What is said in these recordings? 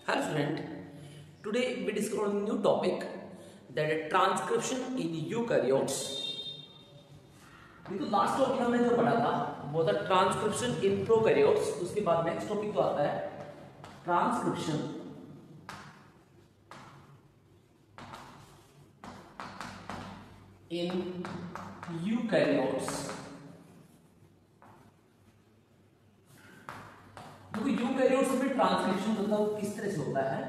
Hello friend, today we discuss a new topic that is transcription in eukaryotes. देखो last topic हमने जो पढ़ा था वो था ट्रांसक्रिप्शन इन प्रोकैरियोट्स। उसके बाद नेक्स्ट टॉपिक तो आता है ट्रांसक्रिप्शन इन यूकैरियोट्स। देखो यूकैरियोट्स में ट्रांसक्रिप्शन होता है वो किस तरह से होता है।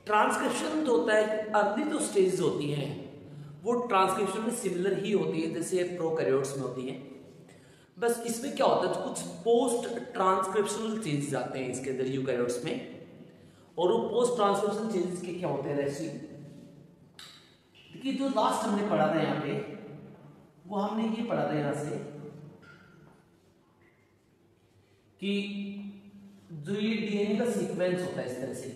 ट्रांसक्रिप्शन जो होता है अर्ली जो स्टेज होती हैं वो ट्रांसक्रिप्शन में सिमिलर ही होती है जैसे प्रोकैरियोट्स में होती है। बस इसमें क्या होता है कुछ पोस्ट ट्रांसक्रिप्शनल चेंजेस आते हैं इसके अंदर यूकैरियोट्स में। और वो पोस्ट ट्रांसक्रिप्शनल चेंजेस के क्या होते हैं जैसे देखिए जो लास्ट हमने पढ़ा था यहाँ पे वो हमने ये पढ़ा था यहां से कि जो ये डीएनए का सीक्वेंस होता है इस तरह से,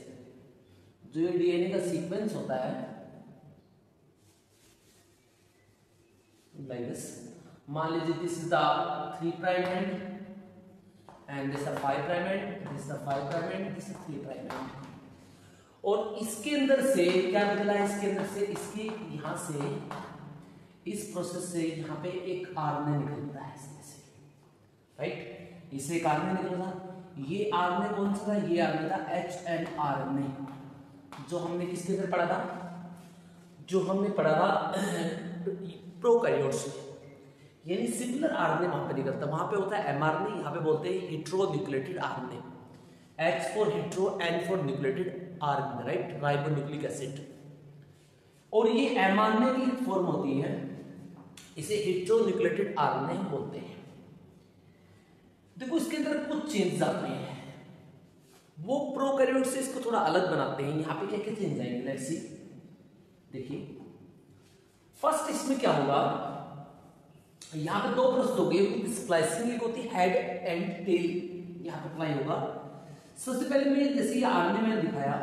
जो ये डीएनए का सीक्वेंस होता है like this, मान लीजिए this is the 3 prime and this is 5 prime and this is 5 prime and this is 3 prime and. और इसके अंदर से क्या निकला है, इसके अंदर से इसके यहां से इस प्रोसेस से यहां पे एक आरएनए निकलता है इस तरह से, राइट। इससे एक आरएनए निकला था। ये आरएनए कौन सा था, ये आरएनए था HNRNA जो हमने किसके अंदर पढ़ा था, जो हमने पढ़ा था प्रोकैरियोट्स में। यानी सिमिलर आरएनए वहां पे निकलता, वहां पे होता है mRNA, यहां पे बोलते हैं heteronucleotide RNA. H for hetero, N for nucleotide RNA, right, ribonucleic acid. और ये mRNA की फॉर्म होती है, इसे हेटेरोन्यूक्लियोटाइड आरएनए बोलते हैं। देखो इसके अंदर कुछ चेंजेस आते हैं, वो प्रोकैरियोट से इसको थोड़ा अलग बनाते हैं। यहाँ पे क्या क्या चेंज आएंगे लेट्स सी। देखिए फर्स्ट इसमें क्या होगा, यहाँ पे दो प्रोसेस हो गए, स्प्लाइसिंग एक होती है हेड एंड टेल, यहाँ पे अप्लाई होगा। सबसे पहले मैं जैसे ये आरएनए मैंने दिखाया,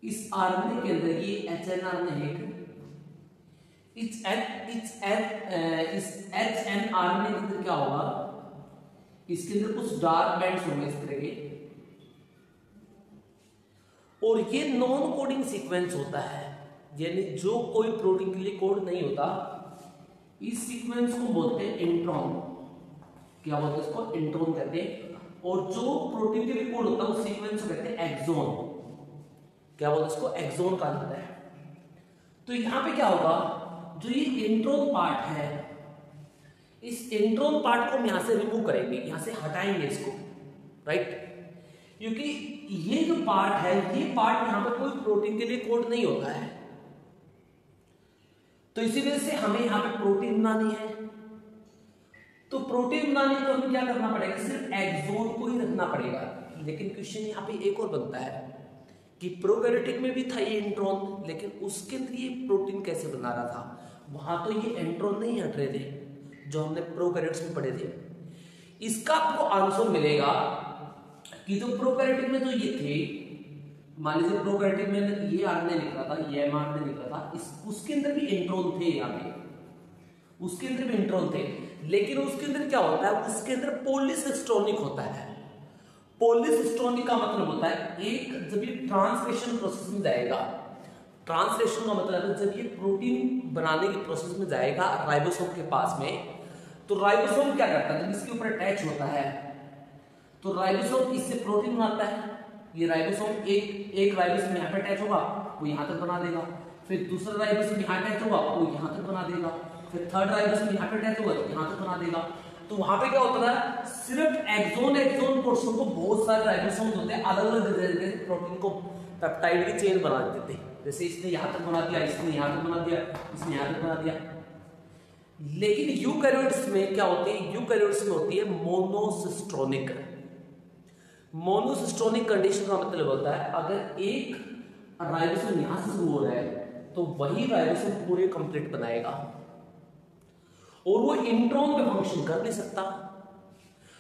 इस आरएनए के अंदर ये HNRNA है, इस HNRNA के अंदर क्या होगा, इसके अंदर कुछ डार्क बैंड्स होंगे इस तरह के, और ये नॉन कोडिंग सीक्वेंस होता है। यानी जो कोई प्रोटीन के लिए कोड नहीं होता, इस सीक्वेंस को बोलते हैं इंट्रॉन। क्या बोलते हैं इसको, इंट्रॉन कहते हैं। और जो प्रोटीन के लिए कोड होता है उस सीक्वेंस को कहते हैं एक्सोन। क्या बोलते हैं इसको, एक्सोन कहा जाता है। तो यहां पे क्या होगा, जो ये इंट्रोन पार्ट है, इस इंट्रोन पार्ट को हम यहां से रिमूव करेंगे, यहां से हटाएंगे इसको, राइट। क्योंकि ये जो पार्ट है, ये पार्ट यहां पर कोई प्रोटीन के लिए कोड नहीं होता है, तो इसी वजह से हमें यहां पे प्रोटीन बनानी है। तो प्रोटीन बनाने को हमें क्या करना पड़ेगा, सिर्फ एक्सोन को ही रखना पड़ेगा। लेकिन क्वेश्चन यहां पे एक और बनता है कि प्रोकैरियोटिक में भी था ये इंट्रॉन, लेकिन उसके अंदर ये प्रोटीन कैसे बना रहा था, वहां तो ये इंट्रॉन नहीं हट रहे थे जो हमने प्रोकैरियोट्स में पढ़े थे। इसका आपको आंसर मिलेगा कि जो प्रोकैरियोटिक में तो ये थे, मान लीजिए प्रोकैरियोटिक में ये आरएनए निकला था, ये mRNA निकला था, उसके अंदर भी इंट्रॉन थे, यहाँ पे उसके अंदर भी इंट्रॉन थे। लेकिन उसके अंदर क्या होता है, उसके अंदर पॉलीसिस्टोनिक होता है। पॉलीसिस्टोनिक का मतलब होता है एक, जब ये ट्रांसलेशन प्रोसेस में जाएगा, ट्रांसलेशन का मतलब है जब ये प्रोटीन बनाने की प्रोसेस में जाएगा राइबोसोम के पास में, तो राइबोसोम क्या करता है, जब इसके ऊपर अटैच होता है तो राइबोसोम इससे प्रोटीन बनाता है। ये राइबोसोम एक राइबोसोम यहाँ पे अटैच होगा, वो यहाँ तक बना देगा। फिर दूसरा राइबोसोम यहाँ अटैच होगा, वो यहाँ तक बना देगा। फिर थर्ड राइबोसोम यहाँ पे अटैच होगा, तो यहाँ तक बना देगा। तो वहां पे क्या होता है, सिर्फ एक्सोन पोर्शन को बहुत सारे राइबोसोम होते हैं, अलग अलग जगह प्रोटीन को पेप्टाइड की चेन बना देते हैं। जैसे इसने यहाँ तक बना दिया, इसने यहाँ तक बना दिया, इसने यहाँ तक बना दिया। लेकिन यूकैरियोट्स में क्या होती है, यूकैरियोट्स में होती है मोनोसिस्टोनिक। मोनोसिस्टोनिक कंडीशन का मतलब होता है अगर एक राइबोसोम यहां से शुरू हो रहा है तो वही राइबोसोम पूरे कंप्लीट बनाएगा, और वो इंट्रॉन पे फंक्शन कर नहीं सकता।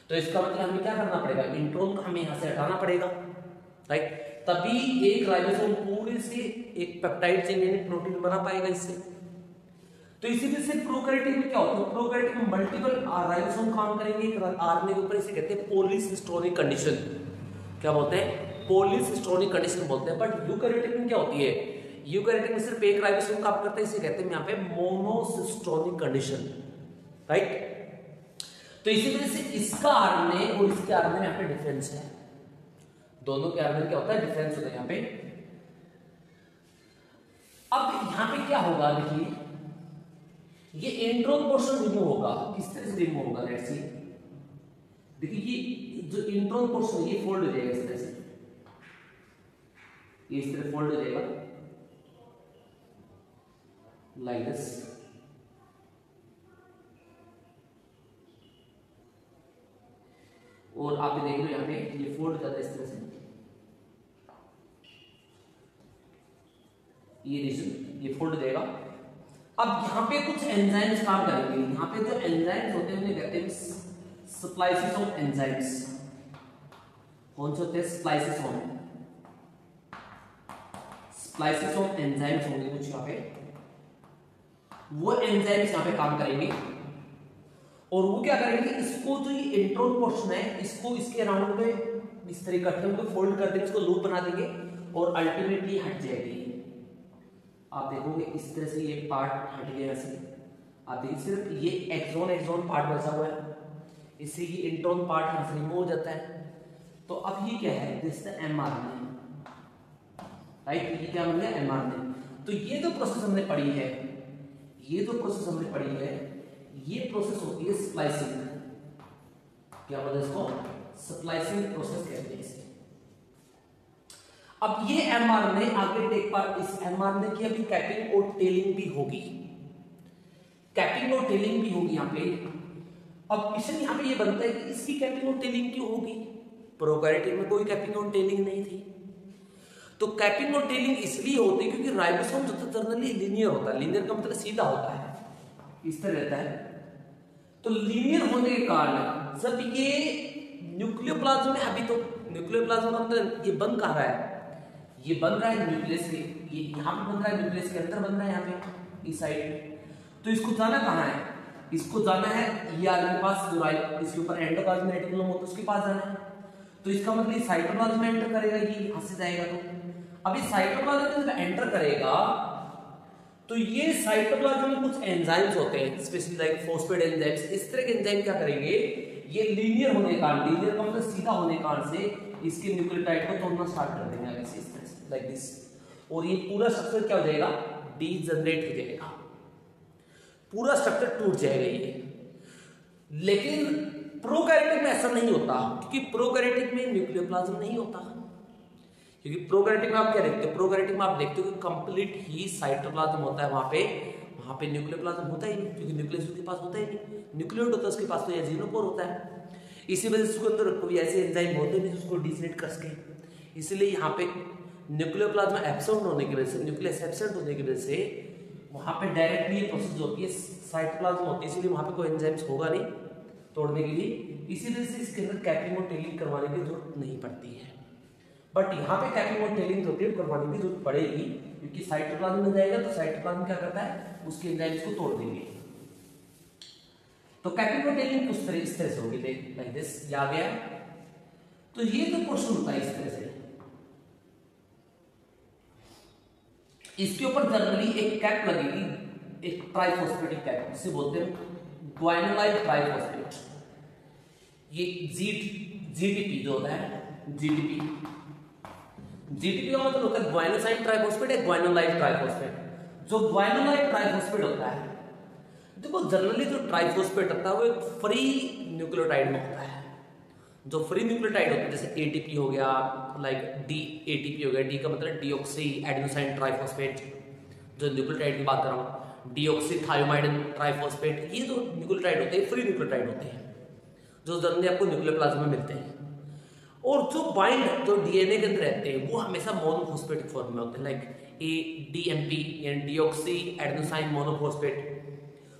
तो इसका मतलब हमें क्या करना पड़ेगा, इंट्रॉन को हमें यहां से हटाना पड़ेगा, राइट। तभी एक राइबोसोम पूरे से एक पेप्टाइड चेन यानी प्रोटीन बना पाएगा इससे। तो इसी वजह से प्रोकैरियोटिक में क्या होता है, प्रोकैरियोटिक में मल्टीपल राइबोसोम काम करेंगे आरएनए के ऊपर, इसे कहते हैं पॉलीसिस्टोनिक कंडीशन। क्या बोलते हैं, पॉलीसिस्टोनिक कंडीशन बोलते हैं। बट यूकैरियोटिक में क्या होती है, यूकैरियोटिक में सिर्फ एक राइबोसोम काम करता है, इसे कहते हैं यहाँ पे मोनोसिस्टोनिक कंडीशन, राइट। तो इसी वजह से इसका आरएनए और इसके आरएनए में यहाँ पे डिफरेंस है, दोनों के आरएनए क्या होता है, डिफरेंस होता है यहाँ पे। अब यहाँ पे क्या होगा, देखिए ये इंट्रोन पोर्शन रिमूव होगा, किस तरह से रिमूव होगा, लेट्स सी। देखिए ये जो इंट्रोन पोर्शन ये फोल्ड हो जाएगा इस तरह से, ये इस तरह फोल्ड हो जाएगा लाइक दिस, और आप देख लो यहाँ पे ये फोल्ड हो जाता है इस तरह से, ये रीजन ये फोल्ड हो जाएगा। अब यहाँ पे कुछ एंजाइम्स काम करेंगे, यहाँ पे जो एंजाइम्स होते हैं उन्हें कहते हैं स्प्लाइसिसोम एंजाइम्स। कौन से होते हैं, स्प्लाइसिसोम, स्प्लाइसिसोम एंजाइम्स होंगे कुछ यहाँ पे, वो एंजाइम्स यहाँ पे काम करेंगे और वो क्या करेंगे, इसको जो ये इंट्रोन पोर्शन है इसको इसके अराउंड में इस तरह इकट्ठे को फोल्ड कर देंगे, इसको लूप बना देंगे और अल्टीमेटली हट जाएगी। आप देखोगे इस तरह से ये पार्ट हट गया ऐसे, आप देखिए सिर्फ ये एक्सोन एक्सोन पार्ट बचा हुआ है, इससे ये इंट्रोन पार्ट यहाँ से रिमूव हो जाता है। तो अब ये क्या है, दिस द एमआरएनए, राइट, ये क्या बन गया, एमआरएनए। तो ये जो प्रोसेस हमने पढ़ी है, ये जो प्रोसेस हमने पढ़ी है, ये प्रोसेस होती है स्प्लाइसिंग। क्या बोलते हैं इसको, स्प्लाइसिंग प्रोसेस कहते हैं इसे। अब ये एमआरएनए आगे टेक पार्ट, इस एमआरएनए की अभी कैपिंग और टेलिंग भी होगी, कैपिंग और टेलिंग भी होगी यहाँ पे। अब क्वेश्चन यहाँ पे ये बनता है कि इसकी कैपिंग और टेलिंग क्यों होगी, प्रोकैरियोटिक में कोई कैपिंग और टेलिंग नहीं थी। तो कैपिंग और टेलिंग इसलिए होती है क्योंकि राइबोसोम जो जनरली लीनियर होता है, लीनियर का मतलब सीधा होता है, इस तरह रहता है। तो लीनियर होने के कारण जब ये न्यूक्लियोप्लाज्म में, अभी तो न्यूक्लियोप्लाज्म का मतलब ये बन कहाँ रहा है, ये बन रहा है न्यूक्लियस के, ये यहाँ पे बन रहा है, न्यूक्लियस के अंदर बन रहा है यहाँ पे इस साइड। तो इसको जाना कहाँ है, इसको जाना है ये आगे के पास, जो राइट इसके ऊपर एंडोप्लाज्म रेटिकुलम होता है उसके पास जाना है। तो इसका मतलब ये साइटोप्लाज्म में एंटर करेगा, ये यहाँ से जाएगा। तो अभी साइटोप्लाज्म में एंटर करेगा तो ये साइटोप्लाज्म में कुछ एंजाइम्स होते हैं, स्पेशली लाइक फॉस्फेट एंजाइम्स। इस तरह के एंजाइम क्या करेंगे, ये लीनियर होने के कारण, लीनियर का मतलब सीधा होने के कारण से इसके न्यूक्लियोटाइड को तोड़ना स्टार्ट कर देंगे ऐसे इस तरह से, लाइक दिस। और ये पूरा स्ट्रक्चर क्या हो जाएगा, डीजनरेट हो जाएगा, पूरा स्ट्रक्चर टूट जाएगा ये। लेकिन प्रोकैरियोटिक में ऐसा नहीं होता, क्योंकि प्रोकैरियोटिक में न्यूक्लियोप्लाज्म नहीं होता। क्योंकि प्रोकैरियोटिक में आप क्या देखते हो, प्रोकैरियोटिक में आप देखते हो कि कंप्लीट ही साइटोप्लाज्म होता है, वहां पे न्यूक्लियोप्लाज्म होता ही नहीं, क्योंकि न्यूक्लियस उसके पास होता ही नहीं, न्यूक्लियोइड होता है उसके पास, तो ये जीनोपोर होता है। इसी वजह से उसके अंदर कोई ऐसे एंजाइम होते नहीं उसको डीजनरेट कर सके। इसलिए यहाँ पे न्यूक्लियोप्लाज्म एब्सेंट होने की वजह से, न्यूक्लियस एब्सेंट होने की वजह से वहां पे डायरेक्टली ये प्रोसेस जो होती है साइटोप्लाज्म होती है, इसलिए वहां पे कोई एंजाइम्स होगा नहीं तोड़ने के लिए। इसी वजह से इसके अंदर कैपिंग और टेलिंग करवाने की जरूरत नहीं पड़ती है। बट यहाँ पे कैपिंग और टेलिंग होती है, करवाने की जरूरत पड़ेगी, क्योंकि साइटोप्लाज्म में जाएगा तो साइटोप्लाज्म क्या करता है, उसके एंजाइम्स को तोड़ देंगे। तो कैपिंग और टेलिंग कुछ तरह इस तरह से होगी, लाइक दिस, ये आ गया। तो ये तो पोर्शन होता है इस तरह से, इसके ऊपर जनरली एक कैप लगेगी, एक ट्राइफॉस्फेटिक कैप, जिसे बोलते हैं ग्वाइनोलाइट ट्राइफॉस्फेट। ये जीटीपी जो होता है, जीटीपी का मतलब होता है ग्वाइनोसाइड ट्राइफॉस्फेट है, ग्वाइनोलाइट ट्राइफॉस्फेट। जो ग्वाइनोलाइट ट्राइफॉस्फेट होता है, देखो जनरली जो ट्राइफॉस्फेट होता है वो एक फ्री न्यूक्लियोटाइड में होता है। जो फ्री न्यूक्लियोटाइड होता है जैसे एटीपी हो गया, लाइक डी एटीपी हो गया, डी का मतलब डीऑक्सी एडेनोसाइन ट्राइफॉस्फेट, जो न्यूक्लियोटाइड की बात कर रहा हूँ, डीऑक्सी थायोमाइडिन ट्राइफॉस्फेट, ये जो न्यूक्लियोटाइड होते हैं फ्री न्यूक्लियोटाइड होते हैं, जो जनरली आपको न्यूक्लियोप्लाज्म में मिलते हैं। और जो बाइंड जो डीएनए के अंदर रहते हैं वो हमेशा मोनोफॉस्फेटिक फॉर्म में होते हैं, लाइक एडीएमपी यानी डीऑक्सी एडेनोसाइन मोनोफॉस्फेट।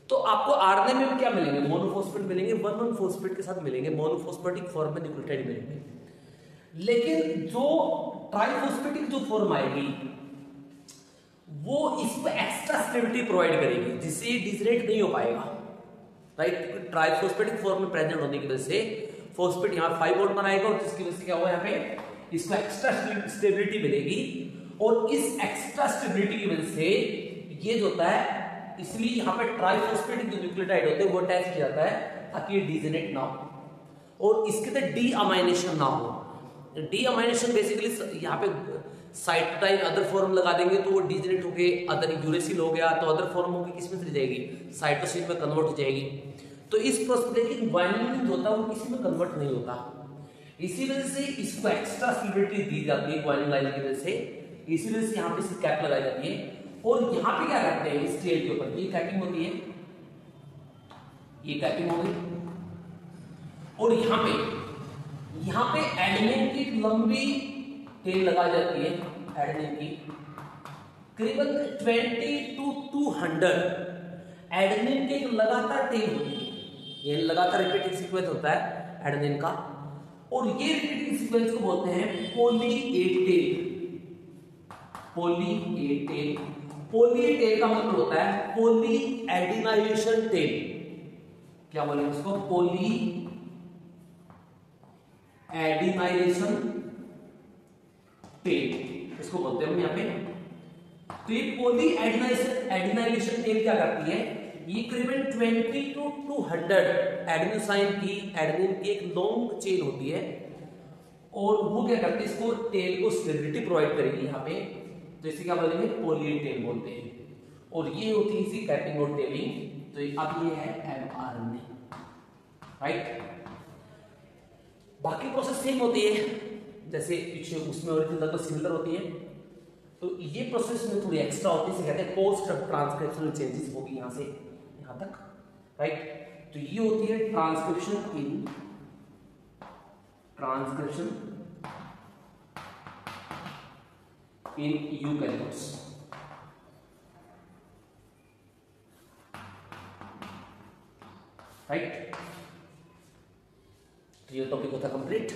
तो आपको आरएनए में क्या मिलेंगे, मोनोफॉस्फेट मिलेंगे, 1,1-फॉस्फेट के साथ मिलेंगे, मोनोफॉस्फेटिक फॉर्म में न्यूक्लियोटाइड मिलेंगे। लेकिन जो ट्राइफॉस्फेटिक जो फॉर्म आएगी वो इसको एक्स्ट्रा स्टेबिलिटी प्रोवाइड करेगी जिससे ये डिजरेट नहीं हो पाएगा, राइट। ट्राइफॉस्फेटिक फॉर्म में प्रेजेंट होने की वजह से फॉस्फेट यहाँ 5 वोल्ट पर आएगा और जिसकी वजह से क्या होगा, यहाँ पे इसको एक्स्ट्रा स्टेबिलिटी मिलेगी और इस एक्स्ट्रा स्टेबिलिटी की वजह से ये जो होता है, इसलिए यहाँ पे ट्राइफॉस्फेटिक जो न्यूक्लियोटाइड होते हैं वो अटैच किया जाता है ताकि ये डिजेनेट ना हो और इसके अंदर डीअमाइनेशन ना हो। डीअमाइनेशन बेसिकली यहाँ पे साइटोटाइन अदर फॉर्म लगा देंगे तो वो डिजेनेट होके अदर यूरेसिल हो गया तो अदर फॉर्म होके किसमें चली जाएगी, साइटोसिन में कन्वर्ट हो जाएगी। तो इस प्रोसेस लेकिन ग्वानिलीन जो होता है वो किसी में कन्वर्ट नहीं होता, इसी वजह से इसको एक्स्ट्रा स्टेबिलिटी दी जाती है ग्वानिलीन की वजह से, इसी वजह से यहाँ पे इसकी कैप लगाई जाती है। और यहाँ पे क्या करते हैं, इस टेल के ऊपर ये कैपिंग होती है, ये कैपिंग होगी और यहाँ पे एडेनिन की लंबी टेल लगाई जाती है, एडेनिन की करीबन 20 to 200 एडेनिन की एक लगातार टेल होती है, ये लगातार रिपीटिंग सीक्वेंस होता है एडेनिन का और ये रिपीटिंग सीक्वेंस को बोलते हैं poly A tail. Poly A tail, poly A tail का मतलब होता है पॉली एडिनाइलेशन टेल। क्या बोलेंगे इसको, पॉली एडिनाइलेशन टेल इसको बोलते हैं हम यहाँ पे। तो ये पॉली एडिनाइलेशन टेल क्या करती है, ये करीबन 20 to 200 एडेनोसाइन की एडेनिन की एक लॉन्ग चेन होती है और वो क्या करती है, इसको टेल को स्टेबिलिटी प्रोवाइड करेगी यहाँ पे, तो इसे क्या बोलेंगे, पॉली ए टेल बोलते हैं। और ये होती है इसी कैपिंग और टेलिंग। तो अब ये है एमआरएनए, राइट। बाकी प्रोसेस सेम होती है जैसे पीछे उसमें ओरिजिनल लगभग सिमिलर होती है, तो ये प्रोसेस में थोड़ी एक्स्ट्रा होती है, इसे कहते हैं पोस्ट ट्रांसक्रिप्शनल चेंजेस होगी यहाँ से यहाँ तक, राइट। तो ये होती है ट्रांसक्रिप्शन इन यूकैरियोट्स, राइट। तो ये टॉपिक होता कंप्लीट।